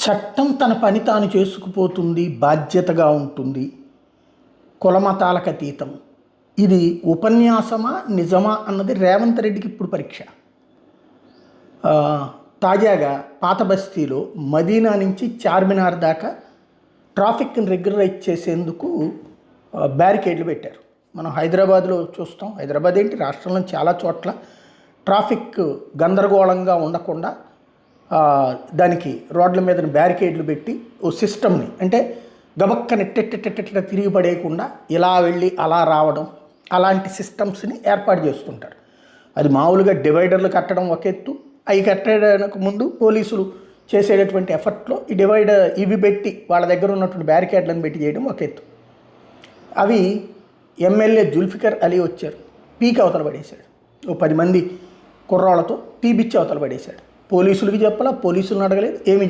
చట్టం తన పని తాను చేసుకుపోతుంది, బాధ్యతగా ఉంటుంది, కులమతాలకు అతీతం. ఇది ఉపన్యాసమా నిజమా అన్నది రేవంత్ రెడ్డికి ఇప్పుడు పరీక్ష. తాజాగా పాత బస్తీలో మదీనా నుంచి చార్మినార్ దాకా ట్రాఫిక్ని రెగ్యులరైజ్ చేసేందుకు బ్యారికేడ్లు పెట్టారు. మనం హైదరాబాద్లో చూస్తాం. హైదరాబాద్ ఏంటి, రాష్ట్రంలో చాలా చోట్ల ట్రాఫిక్ గందరగోళంగా ఉండకుండా దానికి రోడ్ల మీద బ్యారికేడ్లు పెట్టి ఓ సిస్టమ్ని, అంటే గబక్కని టెట్టెట్టెట్ట తిరిగి పడేయకుండా ఇలా వెళ్ళి అలా రావడం, అలాంటి సిస్టమ్స్ని ఏర్పాటు చేస్తుంటారు. అది మామూలుగా డివైడర్లు కట్టడం ఒక ఎత్తు, అవి కట్టడానికి ముందు పోలీసులు చేసేటటువంటి ఎఫర్ట్లో ఈ డివైడర్ ఇవి పెట్టి వాళ్ళ దగ్గర ఉన్నటువంటి బ్యారికేడ్లను పెట్టి చేయడం ఒక ఎత్తు. అవి ఎమ్మెల్యే జుల్ఫికర్ అలీ వచ్చారు, పీకి అవతల పడేశాడు. ఓ 10 మంది కుర్రాళ్ళతో తీపిచ్చి అవతల పడేశాడు. పోలీసులకి చెప్పాలా, పోలీసులను అడగలేదు, ఏమీ